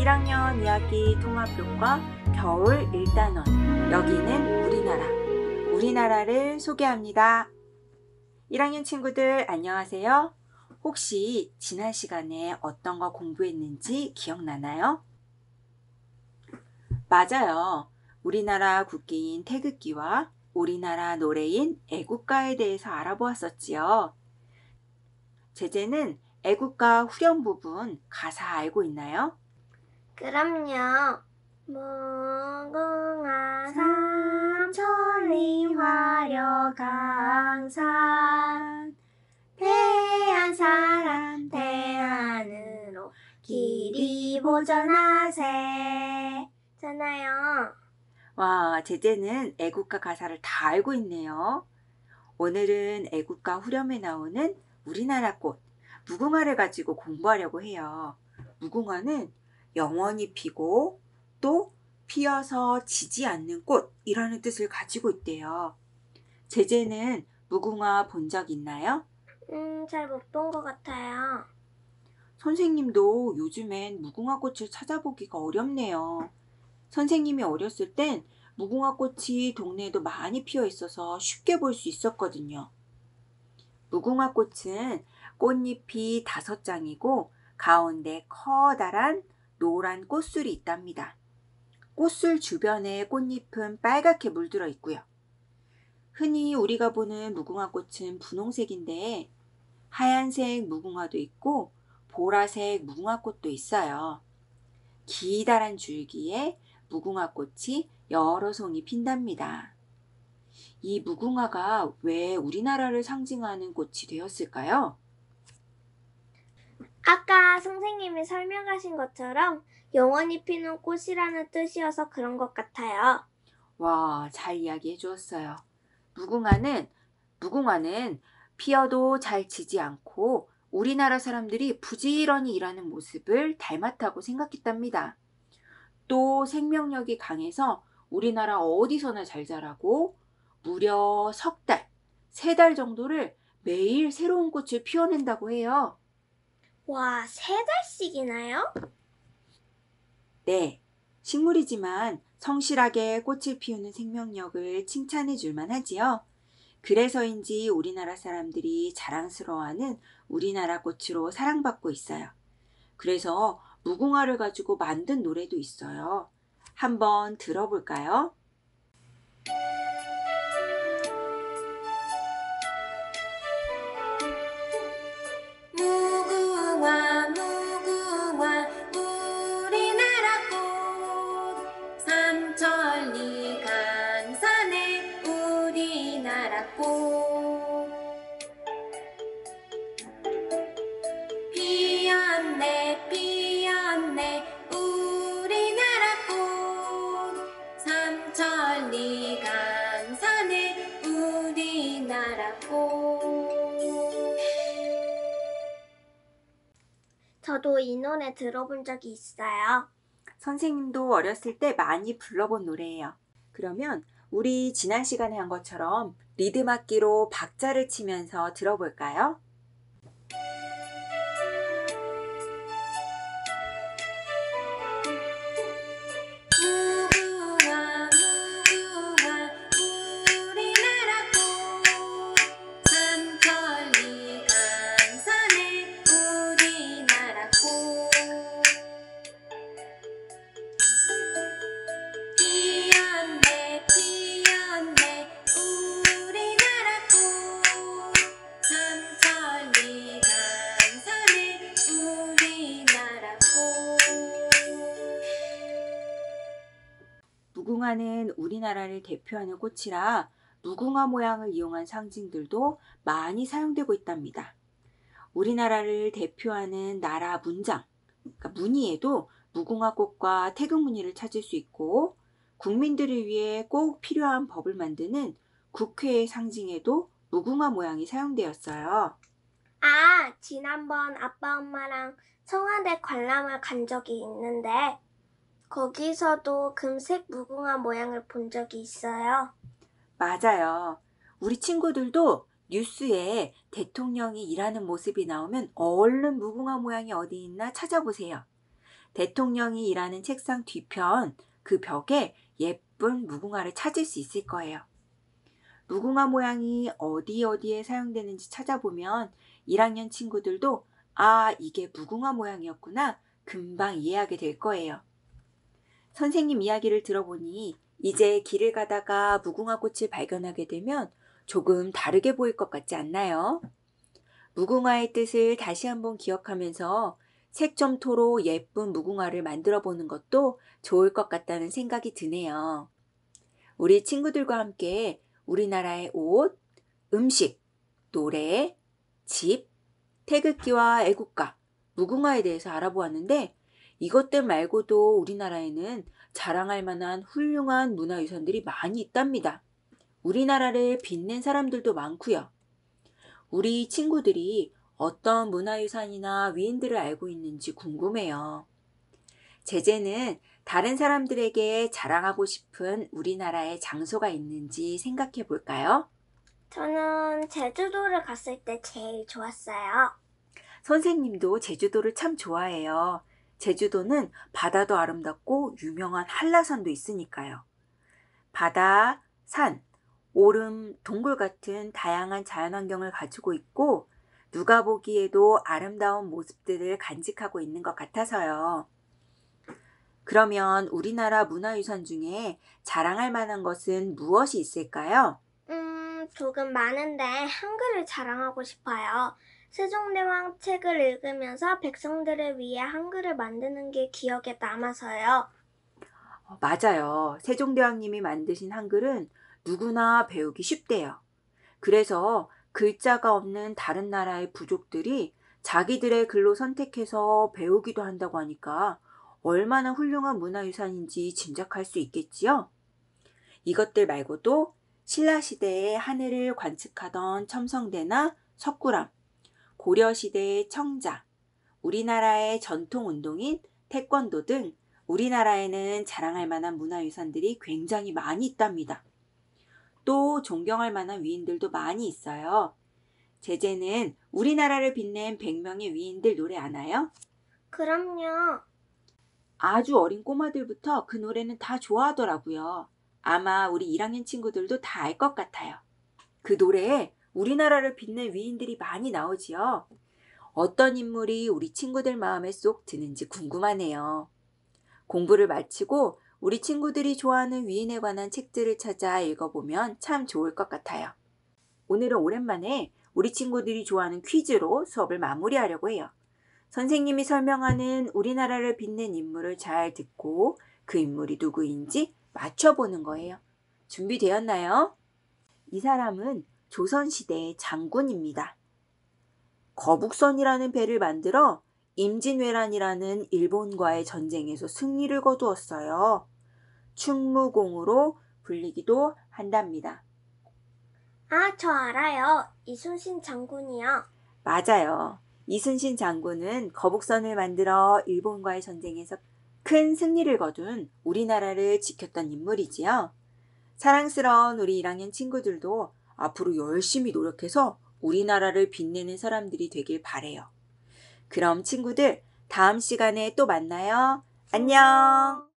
1학년 2학기 통합교과 겨울 1단원. 여기는 우리나라. 우리나라를 소개합니다. 1학년 친구들 안녕하세요. 혹시 지난 시간에 어떤 거 공부했는지 기억나나요? 맞아요. 우리나라 국기인 태극기와 우리나라 노래인 애국가에 대해서 알아보았었지요. 제재는 애국가 후렴 부분 가사 알고 있나요? 그럼요. 무궁화 삼천리 화려강산 대한 사람 대안으로 길이 보전하세 잖아요. 와, 제재는 애국가 가사를 다 알고 있네요. 오늘은 애국가 후렴에 나오는 우리나라 꽃, 무궁화를 가지고 공부하려고 해요. 무궁화는 영원히 피고 또 피어서 지지 않는 꽃이라는 뜻을 가지고 있대요. 제재는 무궁화 본 적 있나요? 잘 못 본 것 같아요. 선생님도 요즘엔 무궁화 꽃을 찾아보기가 어렵네요. 선생님이 어렸을 땐 무궁화 꽃이 동네에도 많이 피어 있어서 쉽게 볼 수 있었거든요. 무궁화 꽃은 꽃잎이 5장이고 가운데 커다란 노란 꽃술이 있답니다. 꽃술 주변에 꽃잎은 빨갛게 물들어 있고요. 흔히 우리가 보는 무궁화 꽃은 분홍색인데 하얀색 무궁화도 있고 보라색 무궁화 꽃도 있어요. 기다란 줄기에 무궁화 꽃이 여러 송이 핀답니다. 이 무궁화가 왜 우리나라를 상징하는 꽃이 되었을까요? 아까 선생님이 설명하신 것처럼 영원히 피는 꽃이라는 뜻이어서 그런 것 같아요. 와, 잘 이야기해 주었어요. 무궁화는 피어도 잘 지지 않고 우리나라 사람들이 부지런히 일하는 모습을 닮았다고 생각했답니다. 또 생명력이 강해서 우리나라 어디서나 잘 자라고 무려 석 달, 3달 정도를 매일 새로운 꽃을 피워낸다고 해요. 와, 3달씩이나요? 네, 식물이지만 성실하게 꽃을 피우는 생명력을 칭찬해 줄 만하지요. 그래서인지 우리나라 사람들이 자랑스러워하는 우리나라 꽃으로 사랑받고 있어요. 그래서 무궁화를 가지고 만든 노래도 있어요. 한번 들어볼까요? 무궁화 무궁화 우리나라 꽃 삼천리 강산의 우리나라 꽃 피었네 피었네 우리나라 꽃 삼천리 강산의 우리나라 꽃. 저도 이 노래 들어본 적이 있어요. 선생님도 어렸을 때 많이 불러본 노래예요. 그러면 우리 지난 시간에 한 것처럼 리듬 악기로 박자를 치면서 들어볼까요? 무궁화 무궁화 우리나라 꽃 삼천리 강산의 우리나라 꽃 피었네 피었네 우리나라 꽃 삼천리 강산의 우리나라 꽃. 무궁화는 우리나라를 대표하는 꽃이라 무궁화 모양을 이용한 상징들도 많이 사용되고 있답니다. 우리나라를 대표하는 나라 문장, 그러니까 무늬에도 무궁화 꽃과 태극 무늬를 찾을 수 있고 국민들을 위해 꼭 필요한 법을 만드는 국회의 상징에도 무궁화 모양이 사용되었어요. 아, 지난번 아빠 엄마랑 청와대 관람을 간 적이 있는데 거기서도 금색 무궁화 모양을 본 적이 있어요. 맞아요. 우리 친구들도 뉴스에 대통령이 일하는 모습이 나오면 얼른 무궁화 모양이 어디 있나 찾아보세요. 대통령이 일하는 책상 뒤편 그 벽에 예쁜 무궁화를 찾을 수 있을 거예요. 무궁화 모양이 어디에 사용되는지 찾아보면 1학년 친구들도 이게 무궁화 모양이었구나 금방 이해하게 될 거예요. 선생님 이야기를 들어보니 이제 길을 가다가 무궁화 꽃을 발견하게 되면 조금 다르게 보일 것 같지 않나요? 무궁화의 뜻을 다시 한번 기억하면서 색점토로 예쁜 무궁화를 만들어 보는 것도 좋을 것 같다는 생각이 드네요. 우리 친구들과 함께 우리나라의 옷, 음식, 노래, 집, 태극기와 애국가, 무궁화에 대해서 알아보았는데 이것들 말고도 우리나라에는 자랑할 만한 훌륭한 문화유산들이 많이 있답니다. 우리나라를 빛낸 사람들도 많고요. 우리 친구들이 어떤 문화유산이나 위인들을 알고 있는지 궁금해요. 제재는 다른 사람들에게 자랑하고 싶은 우리나라의 장소가 있는지 생각해 볼까요? 저는 제주도를 갔을 때 제일 좋았어요. 선생님도 제주도를 참 좋아해요. 제주도는 바다도 아름답고 유명한 한라산도 있으니까요. 바다, 산, 오름, 동굴 같은 다양한 자연환경을 가지고 있고 누가 보기에도 아름다운 모습들을 간직하고 있는 것 같아서요. 그러면 우리나라 문화유산 중에 자랑할 만한 것은 무엇이 있을까요? 조금 많은데 한글을 자랑하고 싶어요. 세종대왕 책을 읽으면서 백성들을 위해 한글을 만드는 게 기억에 남아서요. 맞아요. 세종대왕님이 만드신 한글은 누구나 배우기 쉽대요. 그래서 글자가 없는 다른 나라의 부족들이 자기들의 글로 선택해서 배우기도 한다고 하니까 얼마나 훌륭한 문화유산인지 짐작할 수 있겠지요? 이것들 말고도 신라시대의 하늘을 관측하던 첨성대나 석굴암, 고려시대의 청자, 우리나라의 전통운동인 태권도 등 우리나라에는 자랑할 만한 문화유산들이 굉장히 많이 있답니다. 또 존경할 만한 위인들도 많이 있어요. 제재는 우리나라를 빛낸 100명의 위인들 노래 아나요? 그럼요. 아주 어린 꼬마들부터 그 노래는 다 좋아하더라고요. 아마 우리 1학년 친구들도 다 알 것 같아요. 그 노래에 우리나라를 빛낸 위인들이 많이 나오지요. 어떤 인물이 우리 친구들 마음에 쏙 드는지 궁금하네요. 공부를 마치고 우리 친구들이 좋아하는 위인에 관한 책들을 찾아 읽어보면 참 좋을 것 같아요. 오늘은 오랜만에 우리 친구들이 좋아하는 퀴즈로 수업을 마무리하려고 해요. 선생님이 설명하는 우리나라를 빛낸 인물을 잘 듣고 그 인물이 누구인지 맞춰보는 거예요. 준비되었나요? 이 사람은 조선시대의 장군입니다. 거북선이라는 배를 만들어 임진왜란이라는 일본과의 전쟁에서 승리를 거두었어요. 충무공으로 불리기도 한답니다. 저 알아요. 이순신 장군이요. 맞아요. 이순신 장군은 거북선을 만들어 일본과의 전쟁에서 큰 승리를 거둔 우리나라를 지켰던 인물이지요. 사랑스러운 우리 1학년 친구들도 앞으로 열심히 노력해서 우리나라를 빛내는 사람들이 되길 바래요. 그럼 친구들, 다음 시간에 또 만나요. 안녕!